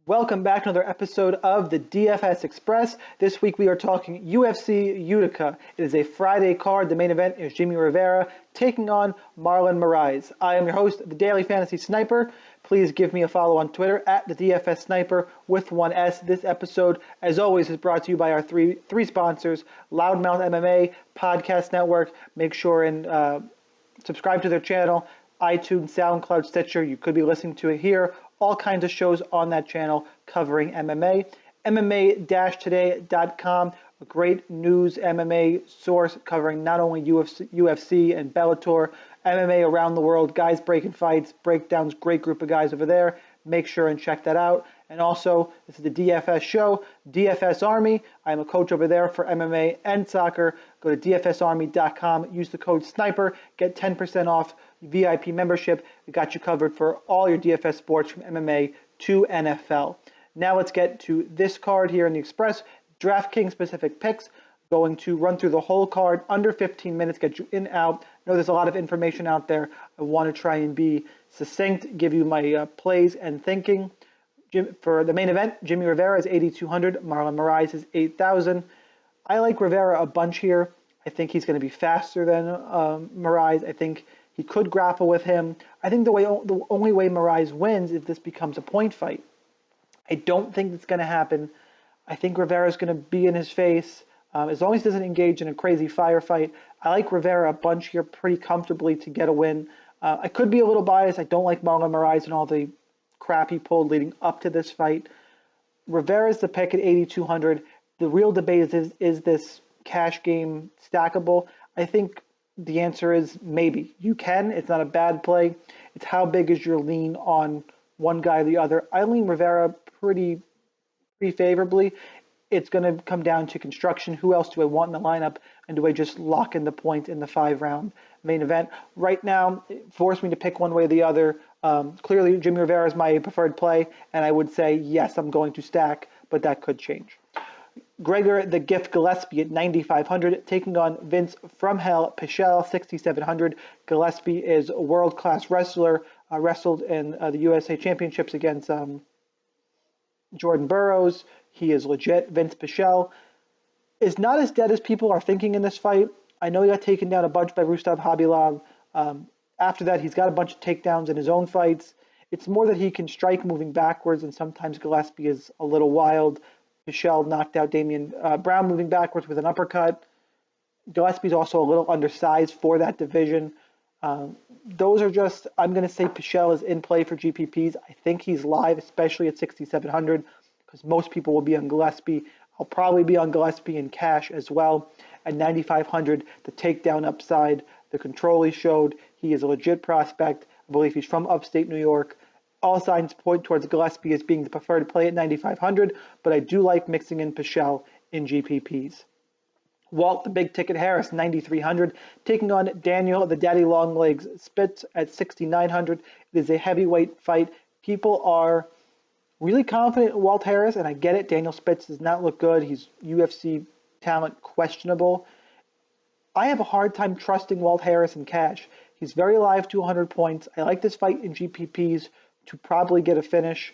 Welcome back to another episode of the DFS Express. This week we are talking UFC Utica. It is a Friday card. The main event is Jimmie Rivera taking on Marlin Maurice. I am your host, the Daily Fantasy Sniper. Please give me a follow on Twitter at the DFS Sniper with one S. This episode, as always, is brought to you by our three sponsors: Loudmouth MMA, Podcast Network. Make sure and subscribe to their channel, iTunes, SoundCloud, Stitcher. You could be listening to it here. All kinds of shows on that channel covering MMA. MMA-today.com, a great news MMA source covering not only UFC and Bellator, MMA around the world, guys breaking fights, breakdowns, great group of guys over there. Make sure and check that out. And also, this is the DFS show, DFS Army. I'm a coach over there for MMA and soccer. Go to dfsarmy.com, use the code SNIPER, get 10% off VIP membership. We got you covered for all your DFS sports from MMA to NFL. Now let's get to this card here in the Express. DraftKings specific picks. Going to run through the whole card under 15 minutes, get you in, out. I know there's a lot of information out there. I want to try and be succinct, give you my plays and thinking. For the main event, Jimmie Rivera is 8,200. Marlin Maurice is 8,000. I like Rivera a bunch here. I think he's going to be faster than Maurice. I think he could grapple with him. I think the only way Maurice wins is if this becomes a point fight. I don't think it's going to happen. I think Rivera's going to be in his face. As long as he doesn't engage in a crazy firefight, I like Rivera a bunch here pretty comfortably to get a win. I could be a little biased. I don't like Marlon Maurice and all the crap he pulled leading up to this fight. Rivera's the pick at 8,200. The real debate is this cash game stackable? I think the answer is maybe. You can. It's not a bad play. It's how big is your lean on one guy or the other. I lean Rivera pretty favorably. It's going to come down to construction. Who else do I want in the lineup? And do I just lock in the point in the 5-round main event? Right now, it forced me to pick one way or the other. Clearly, Jimmie Rivera is my preferred play, and I would say, yes, I'm going to stack, but that could change. Gregor the Gift Gillespie at 9,500, taking on Vince from Hell Pichel, 6,700. Gillespie is a world-class wrestler, wrestled in the USA Championships against Jordan Burroughs. He is legit. Vince Pichel is not as dead as people are thinking in this fight. I know he got taken down a bunch by Rustav Habilov. After that, he's got a bunch of takedowns in his own fights. It's more that he can strike moving backwards, and sometimes Gillespie is a little wild. Pichel knocked out Damian Brown moving backwards with an uppercut. Gillespie's also a little undersized for that division. Those are just, I'm going to say Pichel is in play for GPPs. I think he's live, especially at 6,700, because most people will be on Gillespie. I'll probably be on Gillespie in cash as well. At 9,500, the takedown upside, the control he showed, he is a legit prospect. I believe he's from upstate New York. All signs point towards Gillespie as being the preferred play at 9,500, but I do like mixing in Pichel in GPPs. Walt, the big ticket Harris, 9,300, taking on Daniel, the daddy long legs Spitz at 6,900. It is a heavyweight fight. People are really confident in Walt Harris, and I get it. Daniel Spitz does not look good. He's UFC talent questionable. I have a hard time trusting Walt Harris in cash. He's very live to 100 points. I like this fight in GPPs to probably get a finish.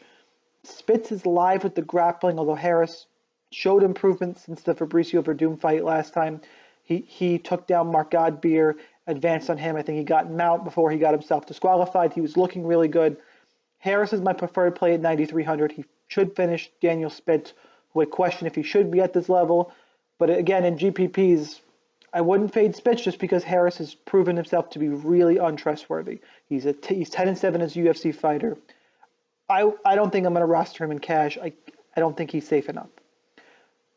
Spitz is live with the grappling, although Harris showed improvement since the Fabricio Verdum fight last time. He took down Mark Godbeer, advanced on him. I think he got him out before he got himself disqualified. He was looking really good. Harris is my preferred play at 9,300. He should finish Daniel Spitz, who I question if he should be at this level. But again, in GPPs, I wouldn't fade Spitz just because Harris has proven himself to be really untrustworthy. He's 10-7 as a UFC fighter. I don't think I'm going to roster him in cash. I don't think he's safe enough.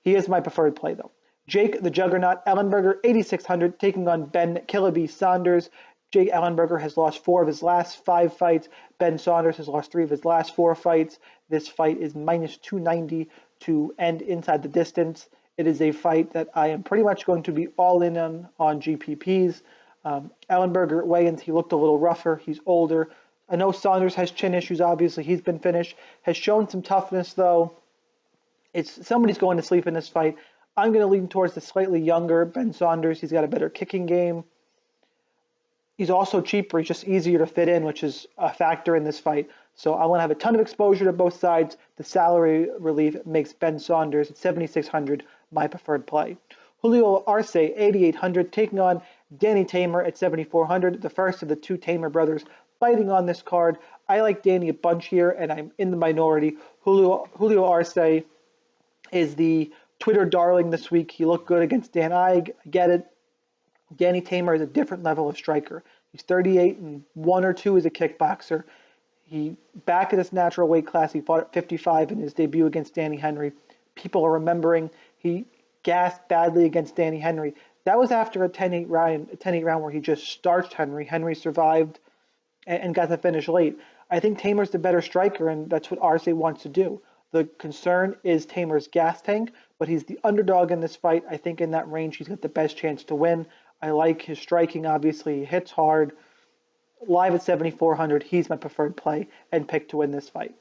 He is my preferred play, though. Jake the Juggernaut Ellenberger, 8,600, taking on Ben Killaby Saunders. Jake Ellenberger has lost 4 of his last 5 fights. Ben Saunders has lost 3 of his last 4 fights. This fight is minus 290 to end inside the distance. It is a fight that I am pretty much going to be all in on GPPs. Ellenberger at weigh-ins, he looked a little rougher. He's older. I know Saunders has chin issues, obviously. He's been finished. Has shown some toughness, though. Somebody's going to sleep in this fight. I'm going to lean towards the slightly younger Ben Saunders. He's got a better kicking game. He's also cheaper. He's just easier to fit in, which is a factor in this fight. So I want to have a ton of exposure to both sides. The salary relief makes Ben Saunders at 7,600 my preferred play. Julio Arce, 8,800, taking on Danny Tamer at 7,400, the first of the two Tamer brothers fighting on this card. I like Danny a bunch here, and I'm in the minority. Julio Arce is the Twitter darling this week. He looked good against Dan Ige. I get it. Danny Tamer is a different level of striker. He's 38 and 1 or 2 as a kickboxer. He back at his natural weight class. He fought at 55 in his debut against Danny Henry. People are remembering he gassed badly against Danny Henry. That was after a 10-8 round where he just starched Henry. Henry survived and got the finish late. I think Tamer's the better striker, and that's what Arce wants to do. The concern is Tamer's gas tank, but he's the underdog in this fight. I think in that range, he's got the best chance to win. I like his striking, obviously. He hits hard. Live at 7,400, he's my preferred play and pick to win this fight.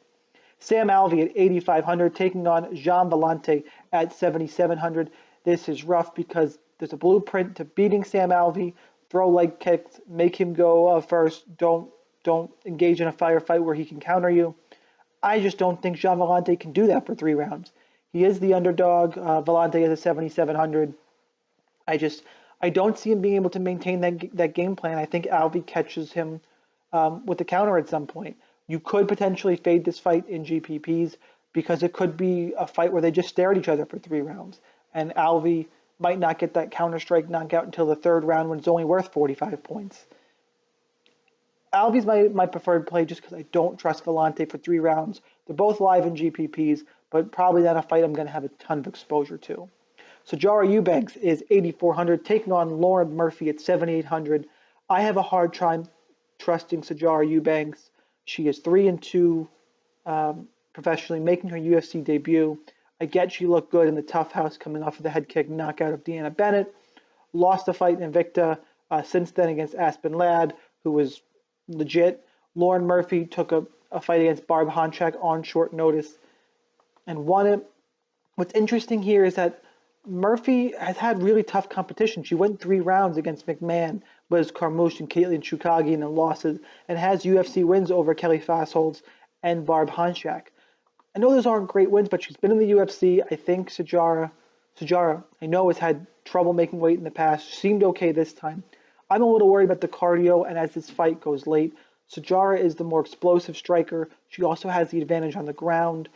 Sam Alvey at 8,500, taking on Jean Vellante at 7,700. This is rough because there's a blueprint to beating Sam Alvey. Throw leg kicks, make him go first. Don't engage in a firefight where he can counter you. I just don't think Jean Vellante can do that for 3 rounds. He is the underdog. Vellante is a 7,700. I don't see him being able to maintain that game plan. I think Alvey catches him with the counter at some point. You could potentially fade this fight in GPPs because it could be a fight where they just stare at each other for 3 rounds. And Alvey might not get that counter-strike knockout until the 3rd round when it's only worth 45 points. Alvey's my preferred play just because I don't trust Vellante for 3 rounds. They're both live in GPPs, but probably not a fight I'm going to have a ton of exposure to. So Jarrah Eubanks is 8,400, taking on Lauren Murphy at 7,800. I have a hard time trusting Jarrah Eubanks. She is 3-2 professionally, making her UFC debut. I get she looked good in the Tough House coming off of the head kick knockout of Deanna Bennett. Lost a fight in Invicta since then against Aspen Ladd, who was legit. Lauren Murphy took a fight against Barb Honchak on short notice and won it. What's interesting here is that Murphy has had really tough competition. She went 3 rounds against McMahon, Liz Carmouche, and Caitlin Chukagian in losses, and has UFC wins over Kelly Fassholz and Barb Honchak. I know those aren't great wins, but she's been in the UFC. I think Jarrah, I know, has had trouble making weight in the past. Seemed okay this time. I'm a little worried about the cardio, and as this fight goes late, Jarrah is the more explosive striker. She also has the advantage on the ground.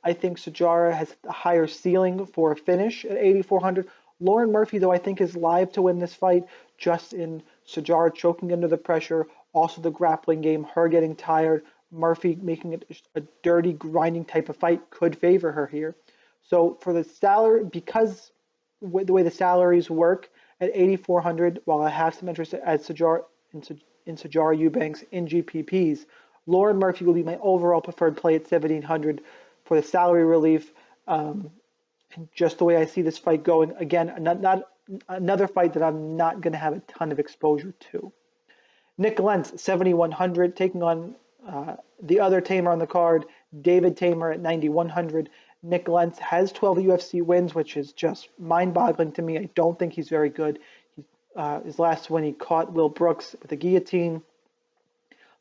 I think Jarrah has a higher ceiling for a finish at 8,400. Lauren Murphy, though, I think is live to win this fight, just in Jarrah choking under the pressure, also the grappling game, her getting tired, Murphy making it a dirty, grinding type of fight could favor her here. So for the salary, because the way the salaries work at 8,400, while I have some interest in Jarrah Eubanks in GPPs, Lauren Murphy will be my overall preferred play at 1,700 for the salary relief. And just the way I see this fight going, again, not another fight that I'm not going to have a ton of exposure to. Nik Lentz, 7,100, taking on the other Tamer on the card, David Tamer at 9,100. Nik Lentz has 12 UFC wins, which is just mind-boggling to me. I don't think he's very good. His last win, he caught Will Brooks with a guillotine.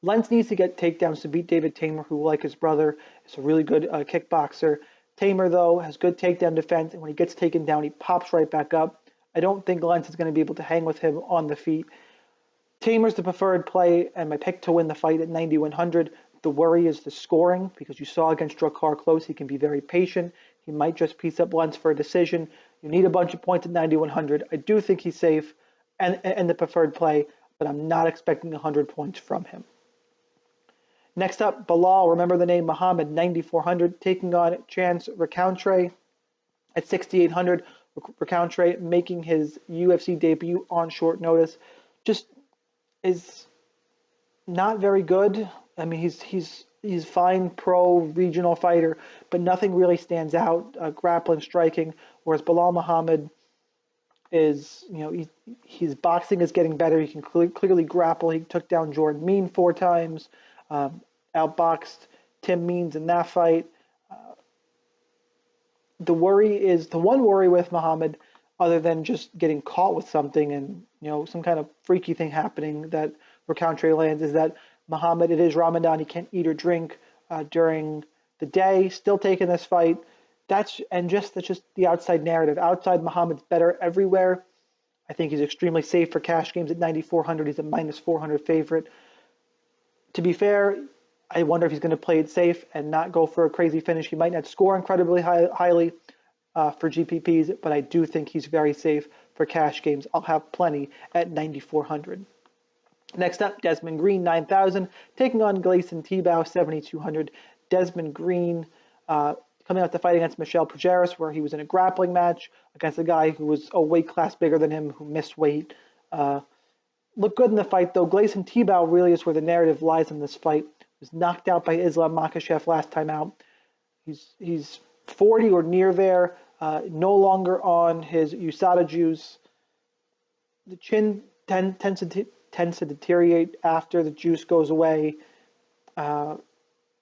Lentz needs to get takedowns to beat David Tamer, who, like his brother, is a really good kickboxer. Tamer, though, has good takedown defense, and when he gets taken down, he pops right back up. I don't think Lentz is going to be able to hang with him on the feet. Tamer's the preferred play, and my pick to win the fight at 9,100. The worry is the scoring, because you saw against Drakkar Klose, he can be very patient. He might just piece up Lentz for a decision. You need a bunch of points at 9,100. I do think he's safe and the preferred play, but I'm not expecting 100 points from him. Next up, Bilal, remember the name Muhammad, 9,400, taking on Chance Recountre at 6,800. Recountre making his UFC debut on short notice. Just is not very good. I mean, he's fine pro regional fighter, but nothing really stands out, grappling, striking, whereas Bilal Muhammad is, his boxing is getting better. He can clearly grapple. He took down Jordan Mean 4 times, outboxed Tim Means in that fight. The one worry with Muhammad, other than just getting caught with something and, some kind of freaky thing happening that Recountre lands, is that Muhammad, it is Ramadan, he can't eat or drink during the day. Still taking this fight. That's just the outside narrative. Outside, Muhammad's better everywhere. I think he's extremely safe for cash games at 9,400. He's a minus 400 favorite. To be fair, I wonder if he's going to play it safe and not go for a crazy finish. He might not score incredibly highly for GPPs, but I do think he's very safe for cash games. I'll have plenty at 9,400. Next up, Desmond Green, 9,000, taking on Gleison Tebow, 7,200. Desmond Green coming out to fight against Michel Prajeris, where he was in a grappling match against a guy who was a weight class bigger than him, who missed weight. Looked good in the fight, though. Gleison Tebow really is where the narrative lies in this fight. Was knocked out by Islam Makhachev last time out. He's 40 or near there, no longer on his USADA juice. The chin tends to deteriorate after the juice goes away.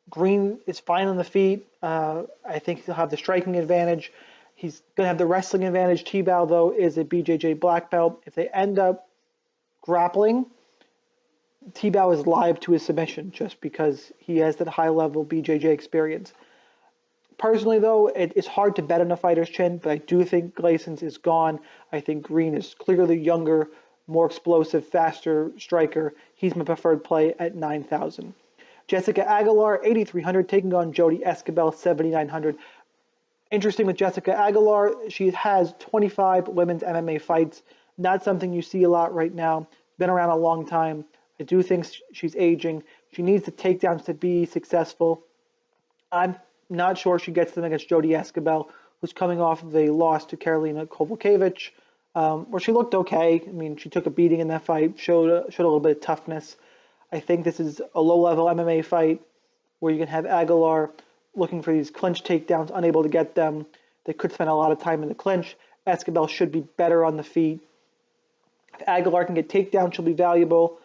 Green is fine on the feet. I think he'll have the striking advantage. He's going to have the wrestling advantage. Tebow, though, is a BJJ black belt. If they end up grappling, Tebow is live to his submission just because he has that high-level BJJ experience. Personally, though, it's hard to bet on a fighter's chin, but I do think Gleison's is gone. I think Green is clearly younger, more explosive, faster striker. He's my preferred play at 9,000. Jessica Aguilar, 8,300, taking on Jody Esquibel, 7,900. Interesting with Jessica Aguilar, she has 25 women's MMA fights. Not something you see a lot right now. Been around a long time. I do think she's aging. She needs the takedowns to be successful. I'm not sure she gets them against Jody Esquibel, who's coming off of a loss to Karolina Kowalkiewicz, where she looked okay. I mean, she took a beating in that fight, showed a little bit of toughness. I think this is a low-level MMA fight where you can have Aguilar looking for these clinch takedowns, unable to get them. They could spend a lot of time in the clinch. Esquibel should be better on the feet. If Aguilar can get takedowns, she'll be valuable.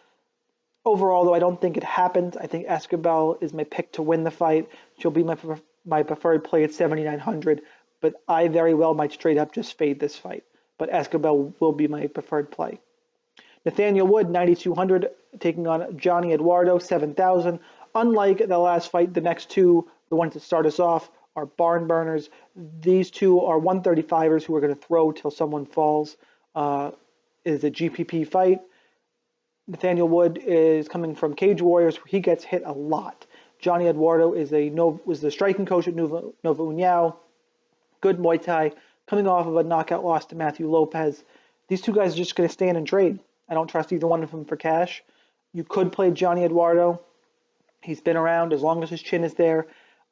Overall, though, I don't think it happens. I think Esquibel is my pick to win the fight. She'll be my preferred play at 7,900, but I very well might straight up just fade this fight. But Esquibel will be my preferred play. Nathaniel Wood, 9,200, taking on Johnny Eduardo, 7,000. Unlike the last fight, the next two, the ones that start us off, are barn burners. These two are 135ers who are going to throw till someone falls. It is a GPP fight. Nathaniel Wood is coming from Cage Warriors, where he gets hit a lot. Johnny Eduardo was the striking coach at Nova União. Good Muay Thai, coming off of a knockout loss to Matthew Lopez. These two guys are just going to stand and trade. I don't trust either one of them for cash. You could play Johnny Eduardo. He's been around as long as his chin is there.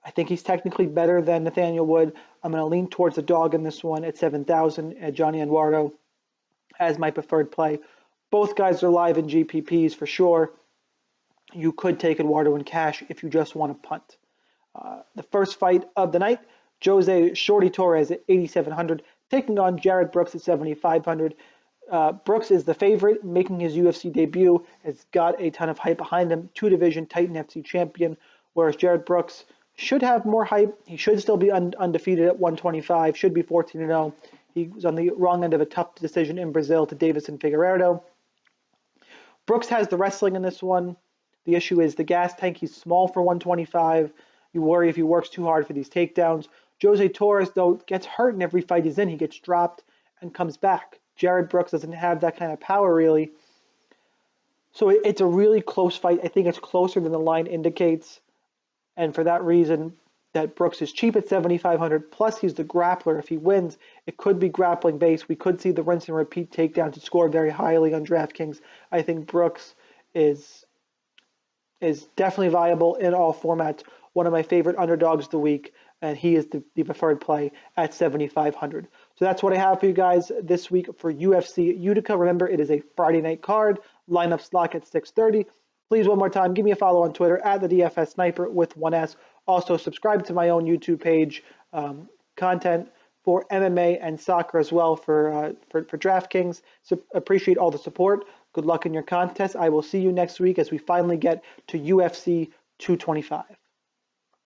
I think he's technically better than Nathaniel Wood. I'm going to lean towards the dog in this one at 7,000 at Johnny Eduardo as my preferred play. Both guys are live in GPPs for sure. You could take Eduardo in cash if you just want to punt. The first fight of the night, Jose Shorty Torres at 8,700, taking on Jared Brooks at 7,500. Brooks is the favorite, making his UFC debut, has got a ton of hype behind him, two-division Titan FC champion, whereas Jared Brooks should have more hype. He should still be undefeated at 125, should be 14-0. He was on the wrong end of a tough decision in Brazil to Davison Figueiredo. Brooks has the wrestling in this one. The issue is the gas tank. He's small for 125. You worry if he works too hard for these takedowns. Jose Torres, though, gets hurt in every fight he's in. He gets dropped and comes back. Jared Brooks doesn't have that kind of power, really. So it's a really close fight. I think it's closer than the line indicates. And for that reason, that Brooks is cheap at 7,500. Plus, he's the grappler. If he wins, it could be grappling based. We could see the rinse and repeat takedown to score very highly on DraftKings. I think Brooks is definitely viable in all formats. One of my favorite underdogs of the week, and he is the preferred play at 7,500. So that's what I have for you guys this week for UFC Utica. Remember, it is a Friday night card. Lineups lock at 6:30. Please, one more time, give me a follow on Twitter at the DFS Sniper with 1S. Also, subscribe to my own YouTube page. Content for MMA and soccer as well for DraftKings. So appreciate all the support. Good luck in your contest. I will see you next week as we finally get to UFC 225.